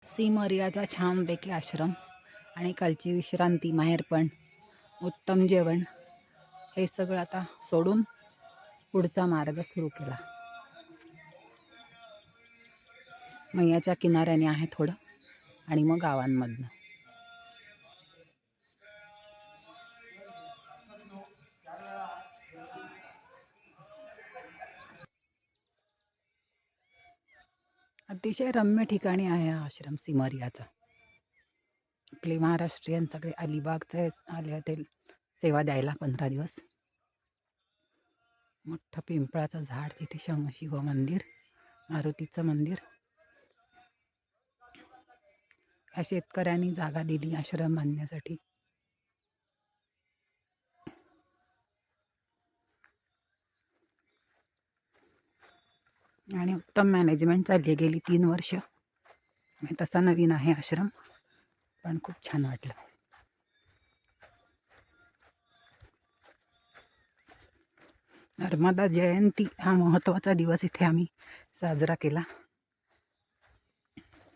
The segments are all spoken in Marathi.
सिमरियाचा छानपैकी आश्रम आणि कालची विश्रांती, माहेरपण, उत्तम जेवण हे सगळं आता सोडून पुढचा मार्ग सुरू केला. मैयाच्या किनाऱ्याने आहे थोडं आणि मग गावांमधनं. अतिशय रम्य ठिकाणी आहे हा आश्रम सिमरियाचा. आपले महाराष्ट्रीयन सगळे अलिबागचे आले होते सेवा द्यायला 15 दिवस. मोठं पिंपळाचं झाड, तिथे शिव मंदिर, मारुतीचं मंदिर. या शेतकऱ्यांनी जागा दिली आश्रम बांधण्यासाठी. आणि उत्तम मॅनेजमेंट चालली गेली 3 वर्ष. तसा नवीन आहे आश्रम, पण खूप छान वाटलं. नर्मदा जयंती हा महत्त्वाचा दिवस इथे आम्ही साजरा केला.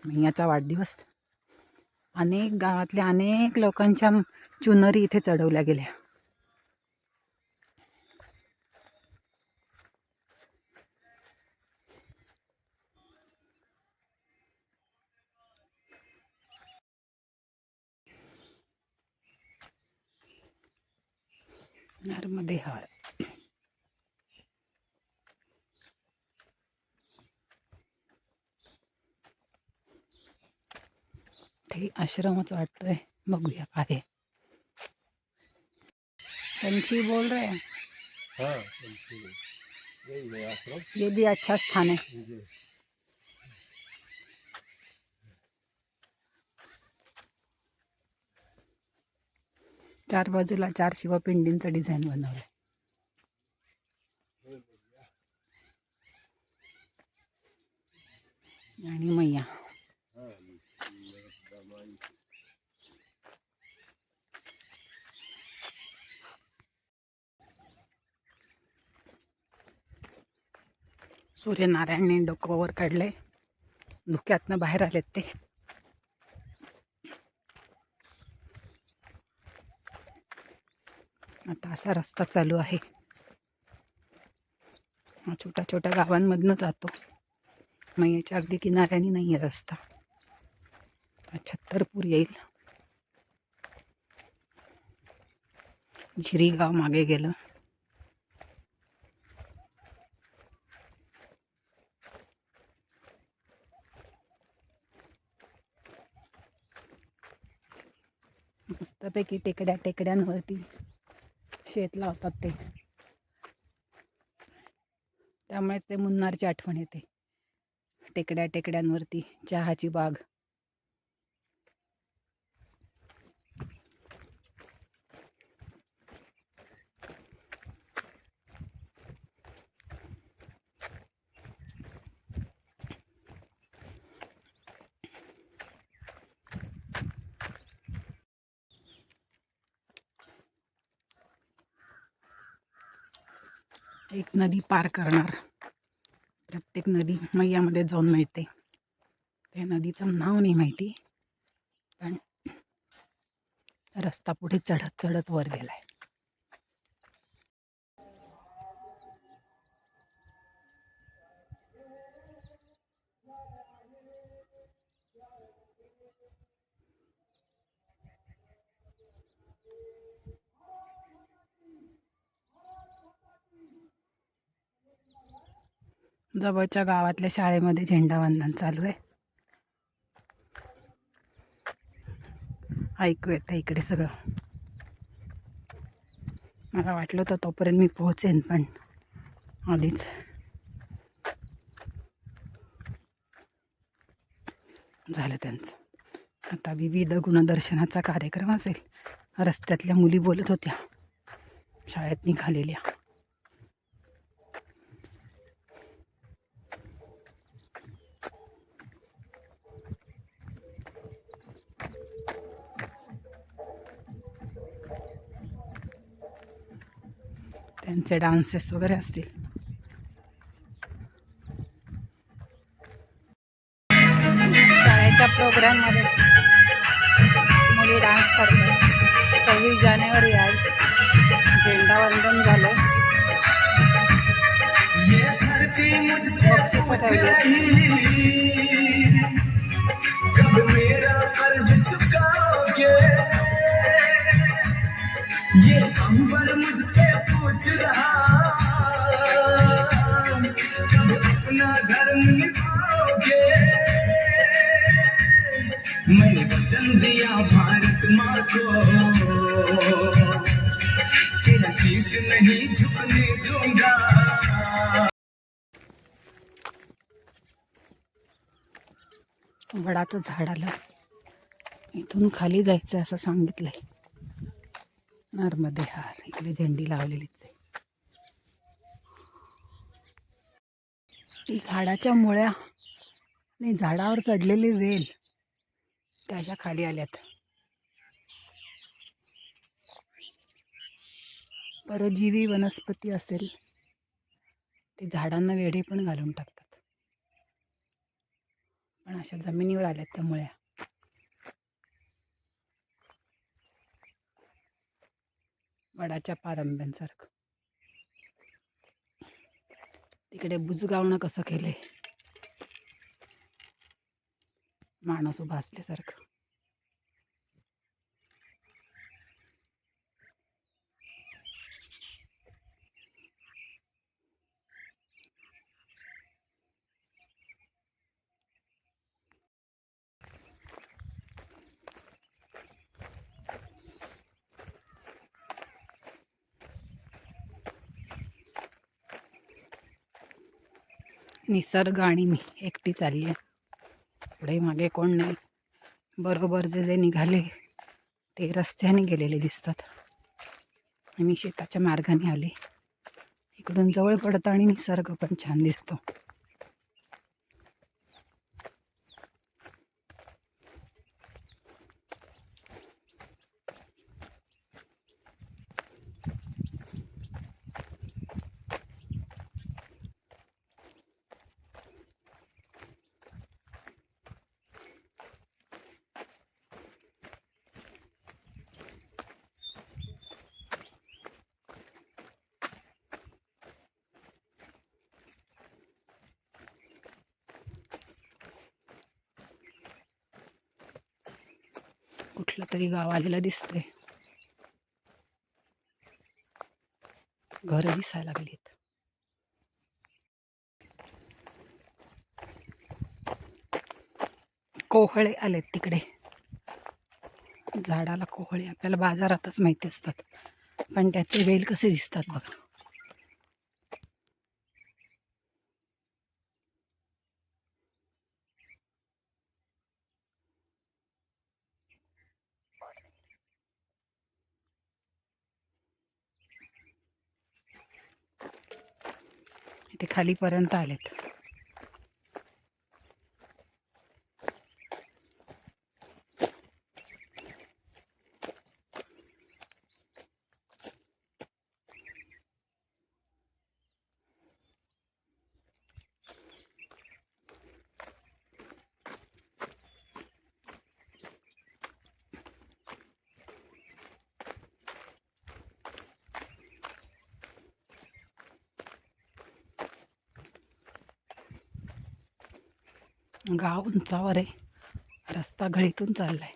मैयाचा वाढदिवस. अनेक गावातल्या अनेक लोकांच्या चुनरी इथे चढवल्या गेल्या. नर्मदे हार. ते आश्रमच वाटतोय, बघूया काय. पंछी बोल रहे हैं ये भी अच्छा स्थान है. चार बाजूला 4 शिवपिंडींचं डिझाईन बनवलंय. आणि मैया. सूर्यनारायणने डोकं वर काढले, धुक्यातनं बाहेर आलेत ते. आता असा रस्ता चालू आहे. हा छोट्या छोट्या गावांमधनं जातो. मैयाच्या अगदी किनाऱ्याने नाही आहे रस्ता. छत्तरपूर येईल. झिरी गाव मागे गेलं. मस्तपैकी टेकड्यांवरती शेत लावतात ते. त्यामुळे ते मुन्नारची आठवण येते. टेकड्यांवरती चहाची बाग. एक नदी पार करणार. प्रत्येक नदी मैयामध्ये जाऊन मिळते. त्या नदीचं नाव नाही माहिती, पण रस्ता पुढे चढत चढत वर गेलाय. जवळच्या गावातल्या शाळेमध्ये झेंडावंदन चालू आहे. ऐकू येतं इकडे सगळं. मला वाटलं होतं तोपर्यंत मी पोहोचेन, पण आधीच झालं त्यांचं. आता विविध गुणदर्शनाचा कार्यक्रम असेल. रस्त्यातल्या मुली बोलत होत्या, शाळेत निघालेल्या. त्यांचे डान्सेस वगैरे असतील. शाळेच्या आजच्या प्रोग्राममध्ये मुली डान्स करतात. 26 जानेवारी आज झेंडावंदन झालं. बक्षीस कब मेरा कर्ज चुकाओगे, ये अंबर मुझसे पूछ रहा, कब अपना धर्म निभाओगे। मैंने वचन दिया भारत माँ को, तेरा शीश नहीं झुकने दूंगा। वडाचं झाड आलं. इथून खाली जायचं असं सांगितलंय. नर्मदे हार इकडे झेंडी लावलेलीच आहे. झाडाच्या मुळ्या आणि झाडावर चढलेली वेल त्याच्या खाली आल्यात. परजीवी वनस्पती असेल ते झाडांना वेढे पण घालून टाकतात. पण अशा जमिनीवर आल्यात त्या मुळ्या. वडाच्या पारंब्यांसारखं. तिकडे बुजगावणं कसं केलंय, माणूस उभा असल्यासारखं. निसर्ग आणि मी एकटी चालली आहे. पुढे मागे कोण नाही. बरोबर जे जे निघाले ते रस्त्याने गेलेले दिसतात. मी शेताच्या मार्गाने आले. इकडून जवळ पडतं आणि निसर्ग पण छान दिसतो. कुठलं तरी गाव आलेलं दिसतंय. घर दिसायला लागलीत. कोहळे आलेत तिकडे. झाडाला कोहळे आपल्याला बाजारातच माहिती असतात, पण त्याचे वेल कसे दिसतात बघा. इथे खालीपर्यंत आलेत. गाव उंचावर आहे. रस्ता गळीतून चाललाय.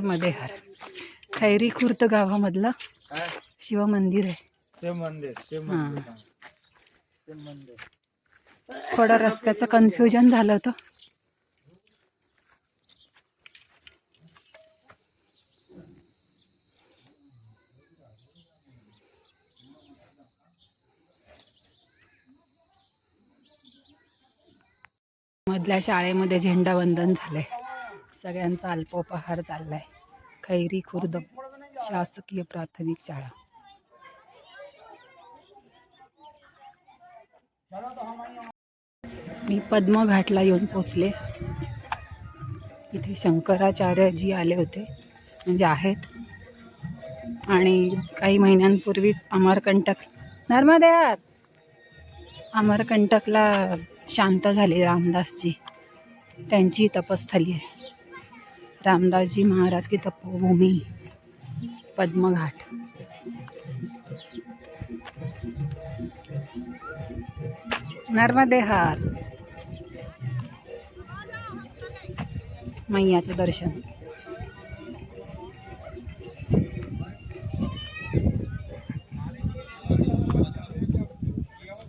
मध्ये हार खैरी खुर्द गावामधलं शिवमंदिर आहे. थोडं रस्त्याचं कन्फ्युजन झालं होतं. मधल्या शाळेमध्ये झेंडावंदन झालंय. सगळ्यांचा अल्पोपहार चाललाय. खैरी खुर्द शासकीय प्राथमिक शाळा. मी पद्मघाटला येऊन पोचले. इथे शंकराचार्यजी आले होते, म्हणजे आहेत. आणि काही महिन्यांपूर्वीच अमरकंटकला शांत झाले रामदासजी. त्यांची तपस्थली आहे. रामदासजी महाराज की तपोभूमी पद्मघाट. नर्मदे हार. मैयाचे दर्शन.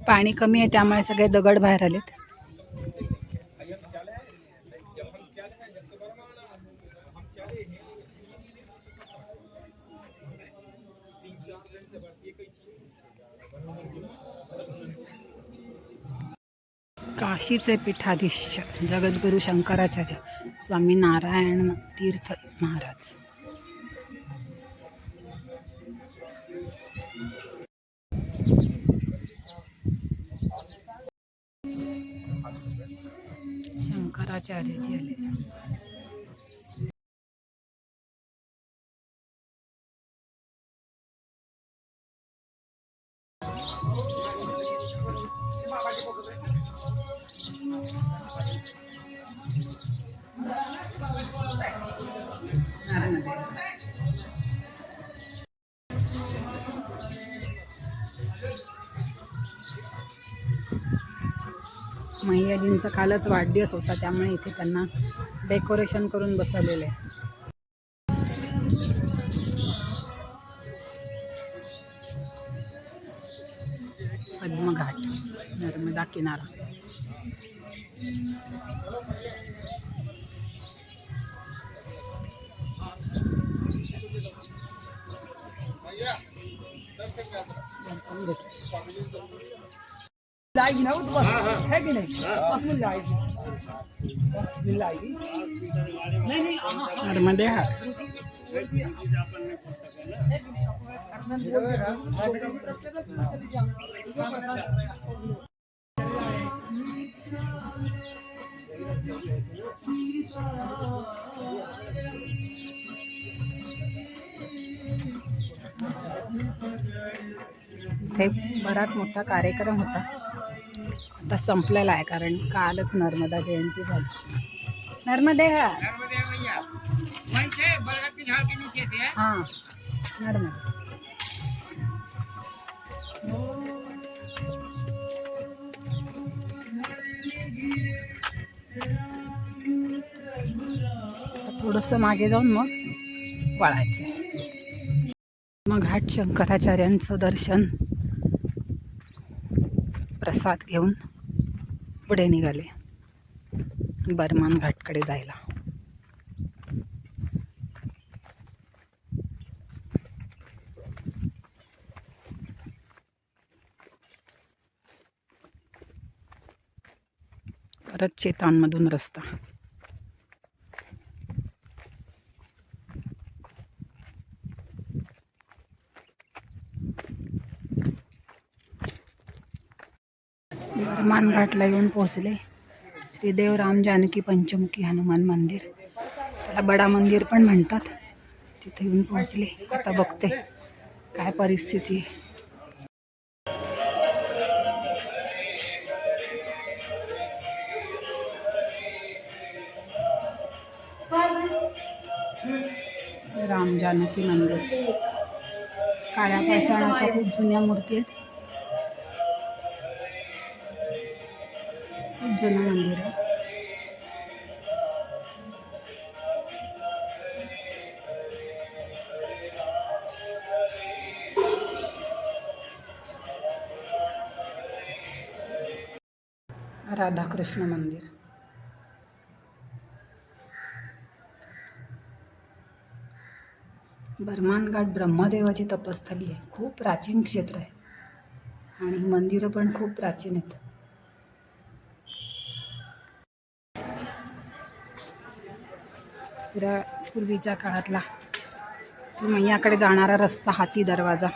पाणी कमी आहे त्यामुळे सगळे दगड बाहेर आलेत. काशीचे पीठाधीश जगद्गुरु शंकराचार्य स्वामी नारायण तीर्थ महाराज. शंकराचार्यजी आले. मैयाजींचा कालच वाढदिवस होता त्यामुळे इथे त्यांना डेकोरेशन करून बसवलेलं आहे. पद्मघाट नर्मदा किनारा. लाएगी ना वो तुम्हारा है कि नहीं? बस मिल जाएगी, मिल जाएगी। नहीं नहीं नर्मदे हार. इथे बराच मोठा कार्यक्रम होता, आता संपलेला आहे कारण कालच नर्मदा जयंती झाली. नर्मदे हार. हाँ नर्मदा. थोडंसं मागे जाऊन मग वळायचं. मग घाट शंकराचार्यांचं दर्शन प्रसाद घेऊन पुढे निघाले बर्मान घाटकडे जायला. परत चेतांमधून रस्ता. बर्मान घाटला येऊन पोहोचले. श्रीदेव राम जानकी पंचमुखी हनुमान मंदिर, त्याला बडा मंदिर पण म्हणतात. तिथे येऊन पोहोचले. आता बघते काय परिस्थिती आहे. राम जानकी मंदिर, काळ्या पाषाणाच्या खूप जुन्या मूर्ती आहेत. खूप जुनं मंदिर आहे. राधाकृष्ण मंदिर. बर्मान घाट ब्रह्मदेवाची तपस्थली आहे. खूप प्राचीन क्षेत्र आहे आणि मंदिरं पण खूप प्राचीन आहेत. पूर्वीच्या काळातला मैयाकडे जाणारा रस्ता, हाती दरवाजा.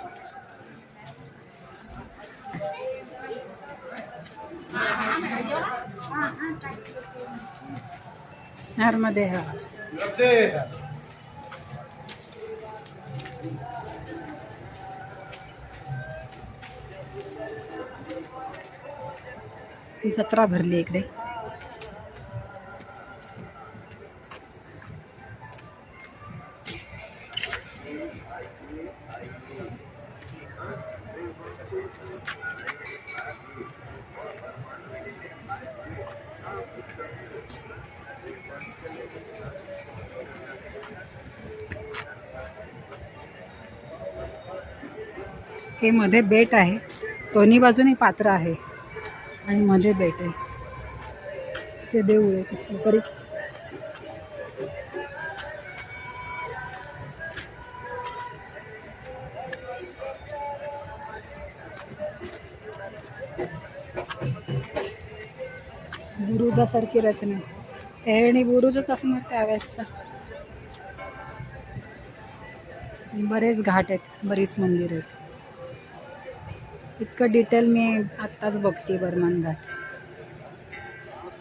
नर्मदे हा. जत्रा भरली इकडे. हे मध्ये बेट आहे, दोन्ही बाजूनी पात्र आहे आणि मध्ये बेट आहे. ते देऊळ आहे कसलं तरी. बुरुजासारखी रचना आहे आणि बुरुजच असणार त्यावेळेसचा. बरेच घाट आहेत, बरीच मंदिर आहेत. इतकं डिटेल मी आत्ताच बघते बर्मन घाट.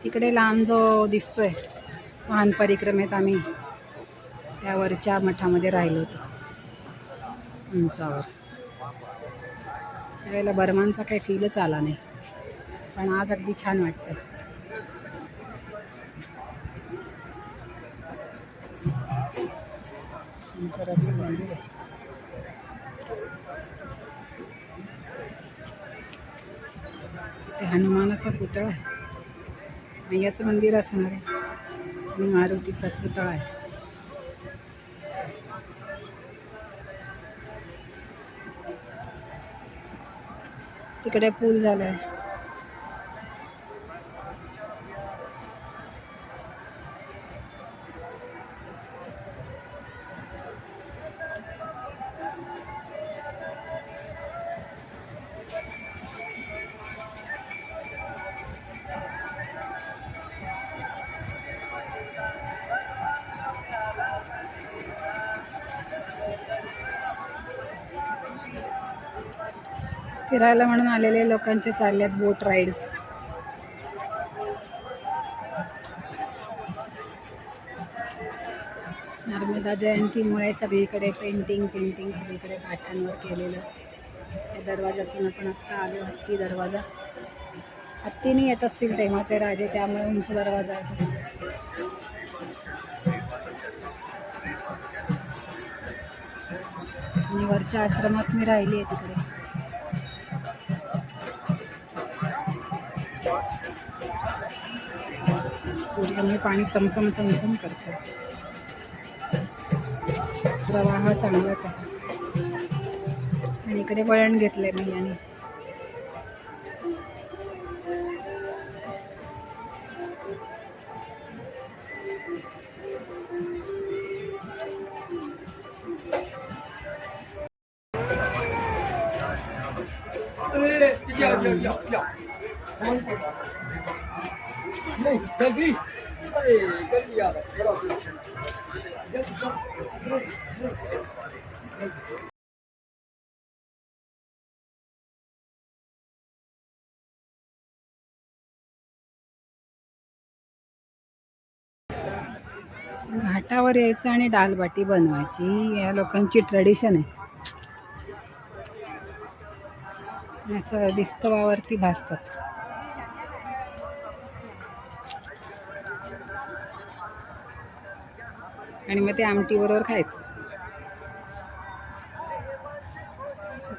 तिकडे लांब जो दिसतोय वाहन परिक्रमेत आम्ही त्यावरच्या मठामध्ये राहिलो होतो उंचावर. त्यावेळेला बर्मनचा काही फीलच आला नाही, पण आज अगदी छान वाटतं. शंकराचं मंदिर आहे. ते हनुमानाचा पुतळा आहे, मैयाचं मंदिर असणार आहे आणि मारुतीचा पुतळा आहे. तिकडे पूल झालाय. फिरायला म्हणून आलेले लोकांचे चालले आहेत बोट राईड्स. नर्मदा जयंतीमुळे सगळीकडे पेंटिंग सगळीकडे काठांवर केलेलं. या दरवाजातून आपण आत्ता आलो, हत्ती दरवाजा. हत्तीने येत असतील तेव्हाचे राजे, त्यामुळे उंच दरवाजा आहे. आणि वरच्या आश्रमात मी राहिली आहे तिकडे. सूर्याने पाणी चमचम करतो. प्रवाह चांगलाच आहे आणि इकडे वळण घेतलंय मी. आणि घाटावर यायचं आणि दालबाटी बनवायची या लोकांची ट्रेडिशन आहे. असं दिस्तवावरती भाजतात आणि मग ते आमटीबरोबर खायचं.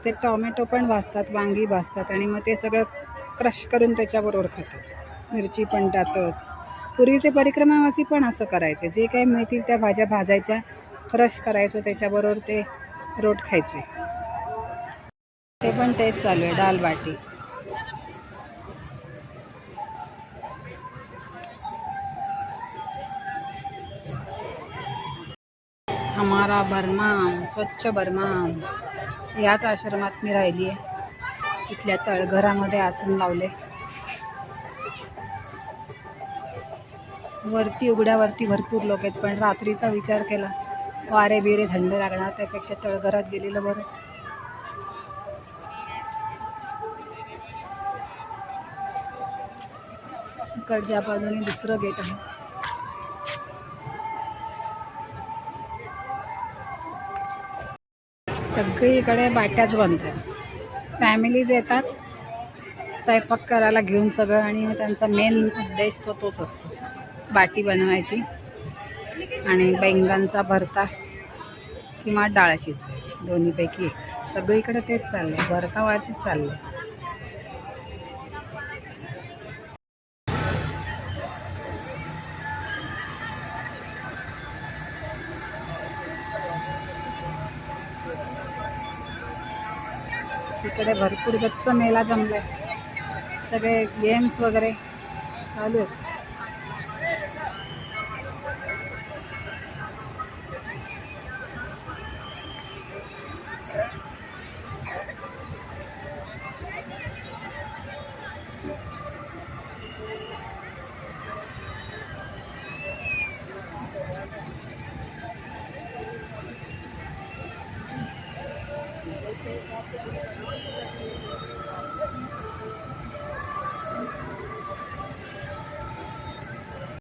ते टोमॅटो पण भाजतात, वांगी भाजतात आणि मग ते सगळं क्रश करून त्याच्याबरोबर खातात. मिरची पण त्यातच. पूर्वीचे परिक्रमावासी पण असं करायचे, जे काही मिळतील त्या भाज्या भाजायच्या, क्रश करायचं, त्याच्याबरोबर ते रोट खायचे. ते पण तेच चालू आहे, दाल बाटी. हमारा बर्मान, स्वच्छ बर्मान. याच आश्रमात मी राहिली आहे. इथल्या तळघरामध्ये आसन लावले. वरती उघड्यावरती भरपूर लोक आहेत, पण रात्रीचा विचार केला, वारे बिरे थंड लागणार, त्यापेक्षा तळघरात गेलेलं बरं. इकडच्या बाजूने दुसरं गेट आहे. सगळीकडे बाट्याच बनतात. फॅमिलीज येतात स्वयंपाक करायला घेऊन सगळं, आणि त्यांचा मेन उद्देश तोच असतो, बाटी बनवायची आणि बैंगनचा भरता किंवा डाळ शिजवायची, दोन्हीपैकी एक. सगळीकडे तेच चाललंय, भरता व्हायचीच चाललंय. तिकडे भरपूर गच्च मेला जमलाय, सगळे गेम्स वगैरे चालू आहेत.